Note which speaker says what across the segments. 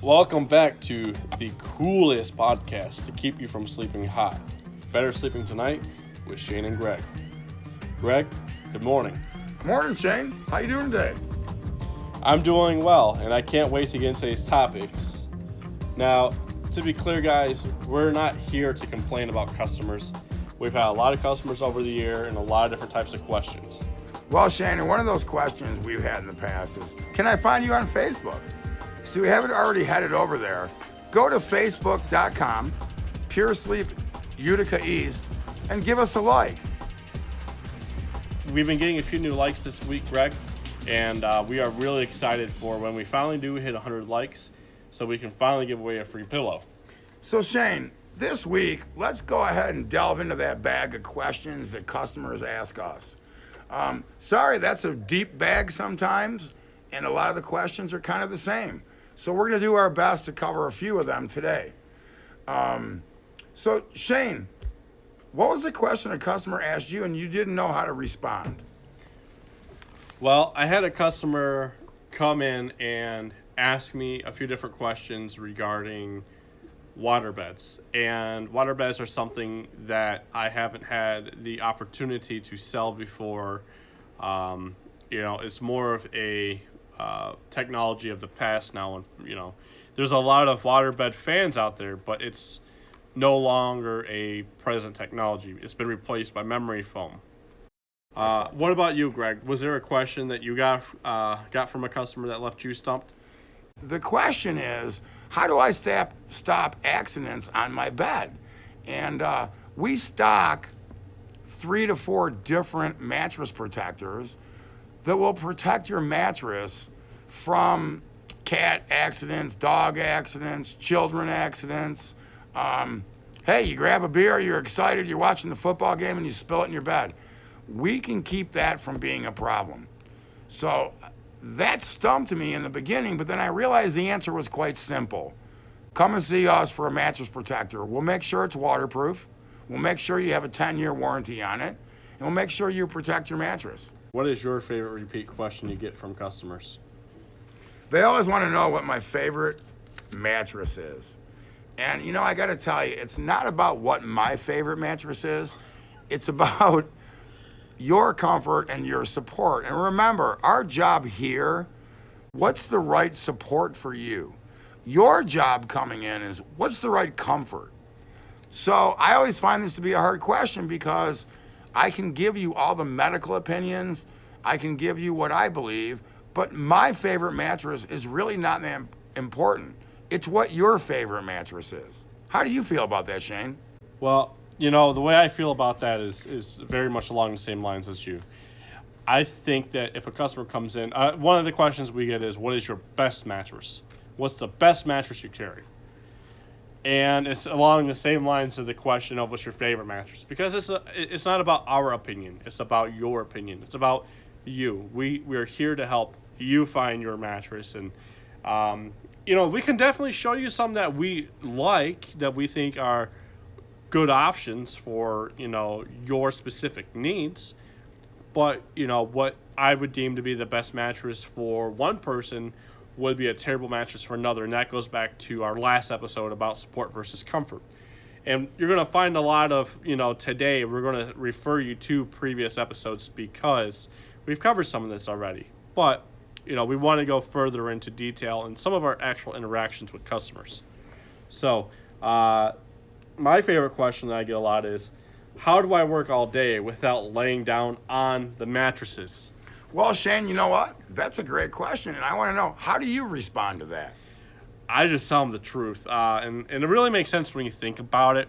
Speaker 1: Welcome back to the coolest podcast to keep you from sleeping hot. Better Sleeping Tonight with Shane and Greg. Greg, good morning.
Speaker 2: Morning, Shane. How you doing today?
Speaker 1: I'm doing well, and I can't wait to get into today's topics. Now, to be clear, guys, we're not here to complain about customers. We've had a lot of customers over the year and a lot of different types of questions.
Speaker 2: Well, Shane, one of those questions we've had in the past is, can I find you on Facebook? So if you haven't already headed over there, go to facebook.com, Pure Sleep Utica East, and give us a like.
Speaker 1: We've been getting a few new likes this week, Greg, and we are really excited for when we finally do hit 100 likes so we can finally give away a free pillow.
Speaker 2: So, Shane, this week, let's go ahead and delve into that bag of questions that customers ask us. Sorry, that's a deep bag sometimes, and a lot of the questions are kind of the same. So we're going to do our best to cover a few of them today. So, Shane, what was the question a customer asked you and you didn't know how to respond?
Speaker 1: Well, I had a customer come in and ask me a few different questions regarding water beds. And water beds are something that I haven't had the opportunity to sell before. It's more of a technology of the past now, and there's a lot of waterbed fans out there, but it's no longer a present technology. It's been replaced by memory foam. What about you, Greg? Was there a question that you got from a customer that left you stumped?
Speaker 2: The question is, how do I stop accidents on my bed? And we stock 3 to 4 different mattress protectors that will protect your mattress from cat accidents, dog accidents, children accidents. Hey, you grab a beer, you're excited, you're watching the football game, and you spill it in your bed. We can keep that from being a problem. So that stumped me in the beginning, but then I realized the answer was quite simple. Come and see us for a mattress protector. We'll make sure it's waterproof. We'll make sure you have a 10-year warranty on it, and we'll make sure you protect your mattress.
Speaker 1: What is your favorite repeat question you get from customers?
Speaker 2: They always want to know what my favorite mattress is. And, I got to tell you, it's not about what my favorite mattress is. It's about your comfort and your support. And remember, our job here, what's the right support for you? Your job coming in is, what's the right comfort? So I always find this to be a hard question because I can give you all the medical opinions, I can give you what I believe, but my favorite mattress is really not that important. It's what your favorite mattress is. How do you feel about that, Shane?
Speaker 1: Well, the way I feel about that is very much along the same lines as you. I think that if a customer comes in, one of the questions we get is, what is your best mattress? What's the best mattress you carry? And it's along the same lines of the question of what's your favorite mattress, because it's not about our opinion. It's about your opinion. It's about you. We're here to help you find your mattress, and we can definitely show you some that we like, that we think are good options for your specific needs. But what I would deem to be the best mattress for one person would be a terrible mattress for another, and that goes back to our last episode about support versus comfort. And you're going to find a lot of, today we're going to refer you to previous episodes because we've covered some of this already. But, we want to go further into detail in some of our actual interactions with customers. So, my favorite question that I get a lot is, how do I work all day without laying down on the mattresses?
Speaker 2: Well, Shane, you know what? That's a great question, and I want to know, how do you respond to that?
Speaker 1: I just tell them the truth, and it really makes sense when you think about it.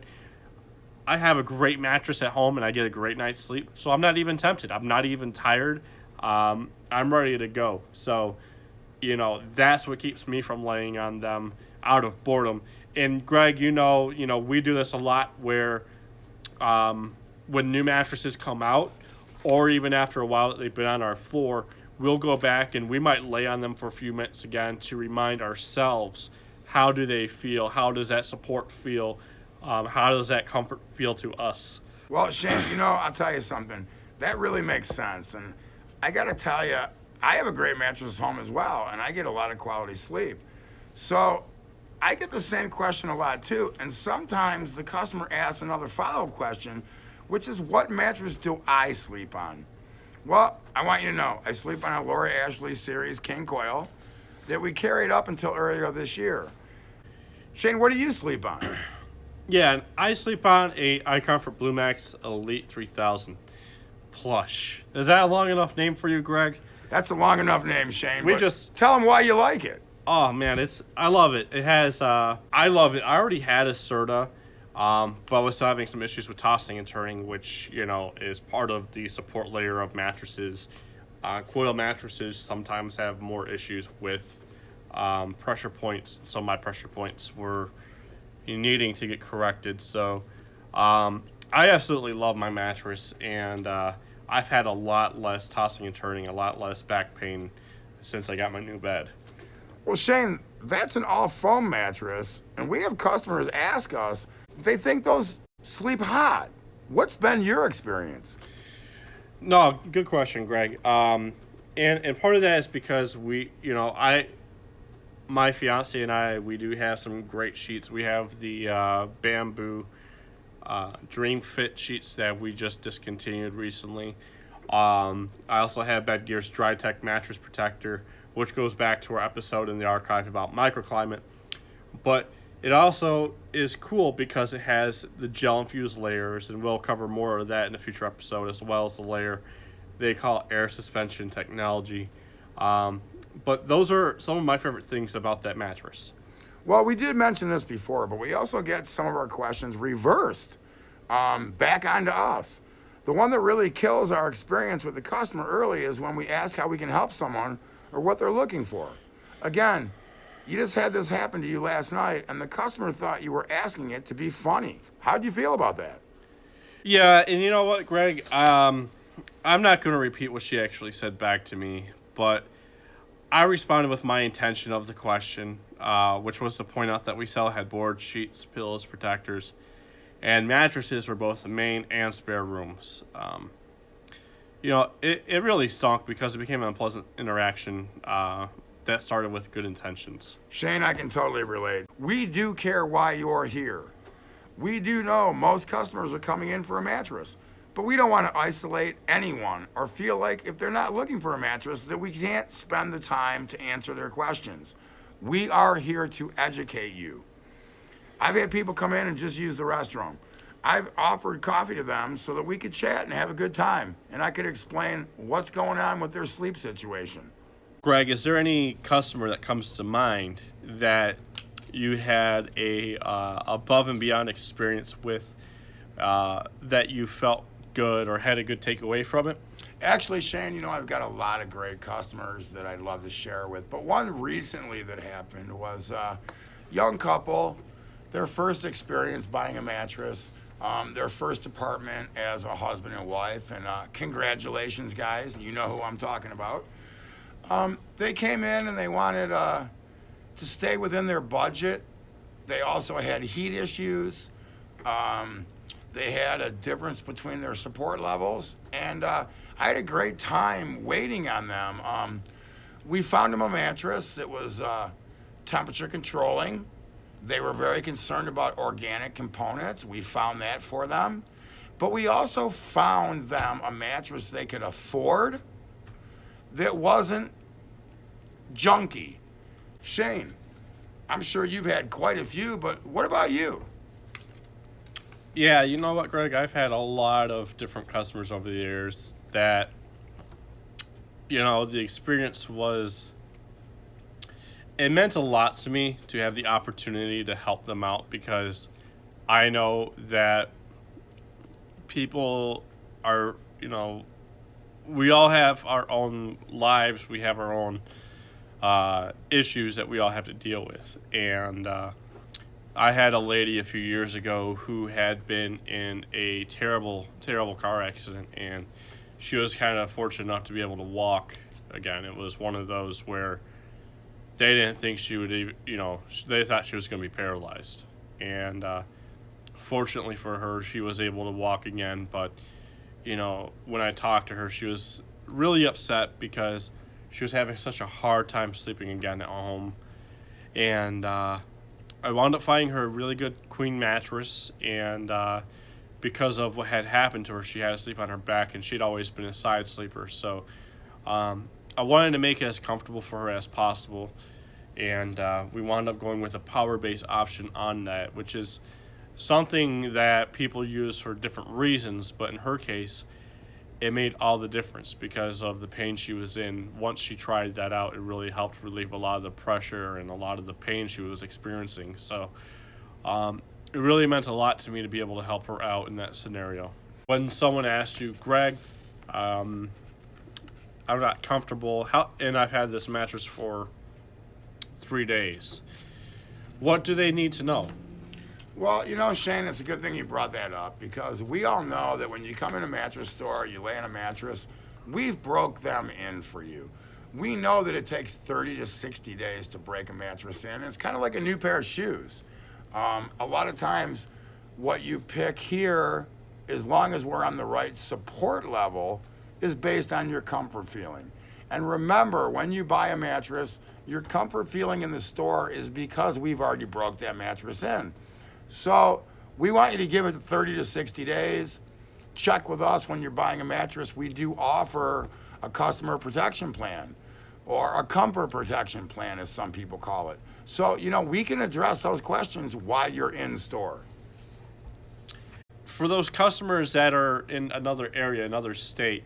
Speaker 1: I have a great mattress at home, and I get a great night's sleep, so I'm not even tempted. I'm not even tired. I'm ready to go. So, that's what keeps me from laying on them out of boredom. And Greg, we do this a lot where when new mattresses come out, or even after a while that they've been on our floor, we'll go back and we might lay on them for a few minutes again to remind ourselves, how do they feel? How does that support feel? How does that comfort feel to us?
Speaker 2: Well, Shane, I'll tell you something. That really makes sense. And I got to tell you, I have a great mattress at home as well, and I get a lot of quality sleep. So I get the same question a lot too, and sometimes the customer asks another follow-up question, which is, what mattress do I sleep on? Well, I want you to know, I sleep on a Laura Ashley series King Coil that we carried up until earlier this year. Shane, what do you sleep on?
Speaker 1: Yeah, and I sleep on a iComfort Blue Max Elite 3000 plush. Is that a long enough name for you, Greg?
Speaker 2: That's a long enough name, Shane.
Speaker 1: We
Speaker 2: but
Speaker 1: just-
Speaker 2: tell them why you like it.
Speaker 1: Oh man, I love it. It has I love it. I already had a Serta, but I was still having some issues with tossing and turning, which, you know, is part of the support layer of mattresses. Coil mattresses sometimes have more issues with pressure points. Some of my pressure points were needing to get corrected. So I absolutely love my mattress, and I've had a lot less tossing and turning, a lot less back pain since I got my new bed.
Speaker 2: Well, Shane, that's an all foam mattress, and we have customers ask us, they think those sleep hot. What's been your experience?
Speaker 1: No, good question, Greg. And part of that is because my fiance and I, we do have some great sheets. We have the Bamboo Dream Fit sheets that we just discontinued recently. I also have Bedgear's DryTech mattress protector, which goes back to our episode in the archive about microclimate. But it also is cool because it has the gel infused layers, and we'll cover more of that in a future episode, as well as the layer they call air suspension technology. But those are some of my favorite things about that mattress.
Speaker 2: Well, we did mention this before, but we also get some of our questions reversed back onto us. The one that really kills our experience with the customer early is when we ask how we can help someone or what they're looking for. Again, you just had this happen to you last night, and the customer thought you were asking it to be funny. How'd you feel about that?
Speaker 1: Yeah, and you know what, Greg? I'm not going to repeat what she actually said back to me, but I responded with my intention of the question, which was to point out that we sell headboards, sheets, pillows, protectors, and mattresses for both the main and spare rooms. It really stunk because it became an unpleasant interaction that started with good intentions.
Speaker 2: Shane, I can totally relate. We do care why you're here. We do know most customers are coming in for a mattress, but we don't want to isolate anyone or feel like if they're not looking for a mattress that we can't spend the time to answer their questions. We are here to educate you. I've had people come in and just use the restroom. I've offered coffee to them so that we could chat and have a good time, and I could explain what's going on with their sleep situation.
Speaker 1: Greg, is there any customer that comes to mind that you had a above and beyond experience with that you felt good or had a good takeaway from it?
Speaker 2: Actually, Shane, I've got a lot of great customers that I'd love to share with, but one recently that happened was a young couple, their first experience buying a mattress, their first apartment as a husband and wife, and congratulations, guys, you know who I'm talking about. They came in and they wanted to stay within their budget. They also had heat issues. They had a difference between their support levels, and I had a great time waiting on them. We found them a mattress that was temperature controlling. They were very concerned about organic components. We found that for them. But we also found them a mattress they could afford that wasn't junky. Shane, I'm sure you've had quite a few, but what about you?
Speaker 1: Yeah, you know what, Greg? I've had a lot of different customers over the years that, the experience it meant a lot to me to have the opportunity to help them out, because I know that people are, we all have our own lives. We have our own issues that we all have to deal with. And I had a lady a few years ago who had been in a terrible, terrible car accident, and she was kind of fortunate enough to be able to walk again. It was one of those where they didn't think she would even, they thought she was going to be paralyzed. And fortunately for her, she was able to walk again. But, when I talked to her, she was really upset because she was having such a hard time sleeping again at home. And I wound up finding her a really good queen mattress, and because of what had happened to her, she had to sleep on her back, and she'd always been a side sleeper. So I wanted to make it as comfortable for her as possible, and we wound up going with a power-based option on that, which is something that people use for different reasons, but in her case, it made all the difference because of the pain she was in. Once she tried that out, it really helped relieve a lot of the pressure and a lot of the pain she was experiencing. So it really meant a lot to me to be able to help her out in that scenario. When someone asked you, Greg, I'm not comfortable, and I've had this mattress for 3 days, what do they need to know?
Speaker 2: Well, Shane, it's a good thing you brought that up because we all know that when you come in a mattress store, you lay on a mattress, we've broke them in for you. We know that it takes 30 to 60 days to break a mattress in. It's kind of like a new pair of shoes. A lot of times, what you pick here, as long as we're on the right support level, is based on your comfort feeling. And remember, when you buy a mattress, your comfort feeling in the store is because we've already broke that mattress in. So we want you to give it 30 to 60 days. Check with us when you're buying a mattress. We do offer a customer protection plan or a comfort protection plan, as some people call it. So, we can address those questions while you're in store.
Speaker 1: For those customers that are in another area, another state,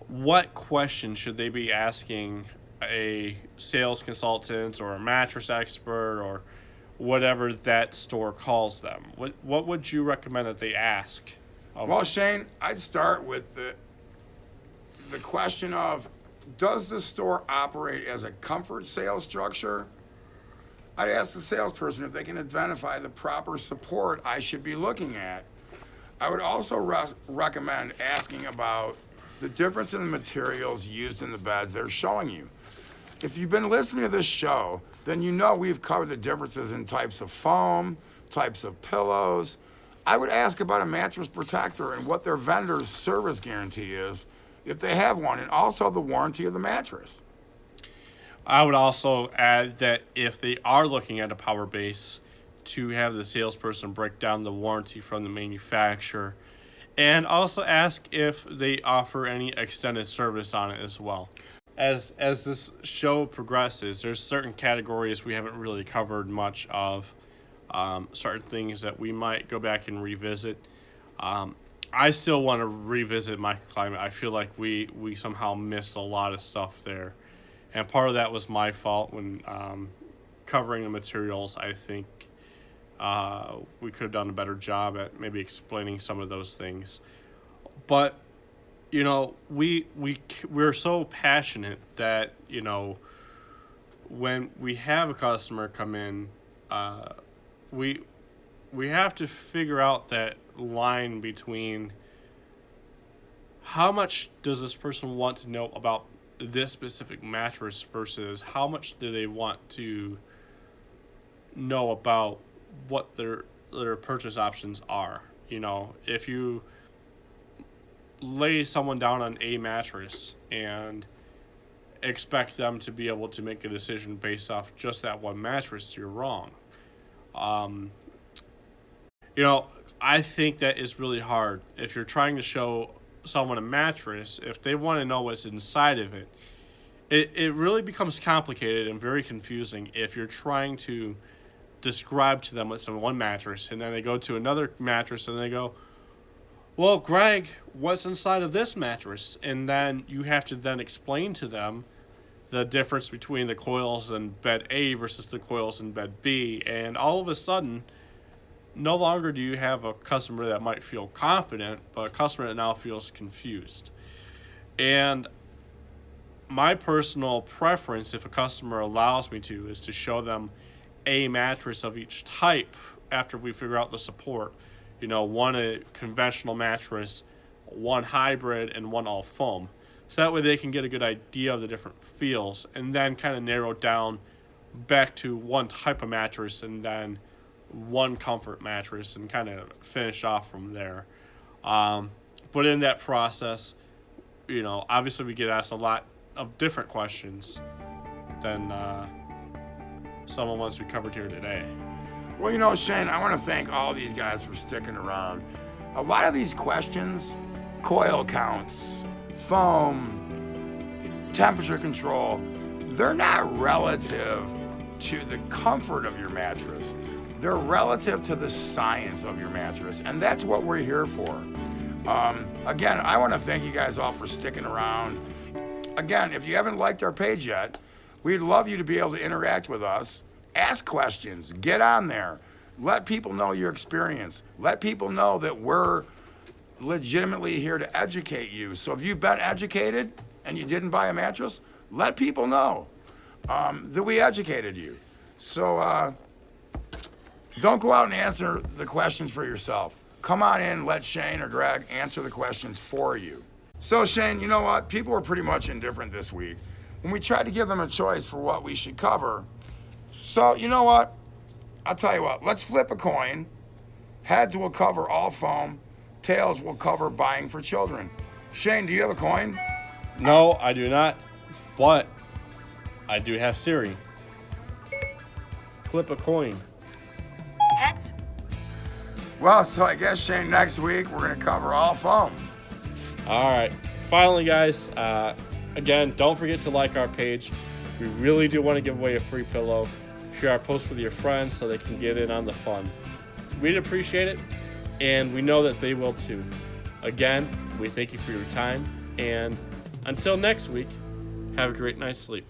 Speaker 1: what questions should they be asking a sales consultant or a mattress expert or whatever that store calls them? What would you recommend that they ask?
Speaker 2: Well, Shane, I'd start with the question of, does the store operate as a comfort sales structure? I'd ask the salesperson if they can identify the proper support I should be looking at. I would also recommend asking about the difference in the materials used in the beds they're showing you. If you've been listening to this show, then we've covered the differences in types of foam, types of pillows. I would ask about a mattress protector and what their vendor's service guarantee is, if they have one, and also the warranty of the mattress.
Speaker 1: I would also add that if they are looking at a power base, to have the salesperson break down the warranty from the manufacturer, and also ask if they offer any extended service on it as well. As this show progresses, there's certain categories we haven't really covered much of, certain things that we might go back and revisit. I still want to revisit microclimate. I feel like we somehow missed a lot of stuff there. And part of that was my fault when covering the materials. I think we could have done a better job at maybe explaining some of those things. But we're so passionate that when we have a customer come in, we have to figure out that line between how much does this person want to know about this specific mattress versus how much do they want to know about what their purchase options are. If you lay someone down on a mattress and expect them to be able to make a decision based off just that one mattress, you're wrong. I think that is really hard. If you're trying to show someone a mattress, if they want to know what's inside of it, it really becomes complicated and very confusing if you're trying to describe to them what's in one mattress and then they go to another mattress and they go, well, Greg, what's inside of this mattress? And then you have to then explain to them the difference between the coils in bed A versus the coils in bed B. And all of a sudden, no longer do you have a customer that might feel confident, but a customer that now feels confused. And my personal preference, if a customer allows me to, is to show them a mattress of each type after we figure out the support. One a conventional mattress, one hybrid, and one all foam. So that way they can get a good idea of the different feels and then kind of narrow down back to one type of mattress and then one comfort mattress and kind of finish off from there. But in that process, obviously we get asked a lot of different questions than some of the ones we covered here today.
Speaker 2: Well, you know, Shane, I want to thank all these guys for sticking around. A lot of these questions, coil counts, foam, temperature control, they're not relative to the comfort of your mattress. They're relative to the science of your mattress, and that's what we're here for. Again, I want to thank you guys all for sticking around. Again, if you haven't liked our page yet, we'd love you to be able to interact with us. Ask questions, get on there, let people know your experience, let people know that we're legitimately here to educate you. So if you've been educated and you didn't buy a mattress, let people know that we educated you. So don't go out and answer the questions for yourself. Come on in, let Shane or Greg answer the questions for you. So Shane, you know what? People were pretty much indifferent this week when we tried to give them a choice for what we should cover. So you know what? I'll tell you what, let's flip a coin. Heads will cover all foam. Tails will cover buying for children. Shane, do you have a coin?
Speaker 1: No, I do not. But I do have Siri. Flip a coin.
Speaker 3: Heads.
Speaker 2: Well, so I guess, Shane, next week we're going to cover all foam.
Speaker 1: All right. Finally, guys, again, don't forget to like our page. We really do want to give away a free pillow. Share our post with your friends so they can get in on the fun. We'd appreciate it, and we know that they will too. Again, we thank you for your time, and until next week, have a great night's sleep.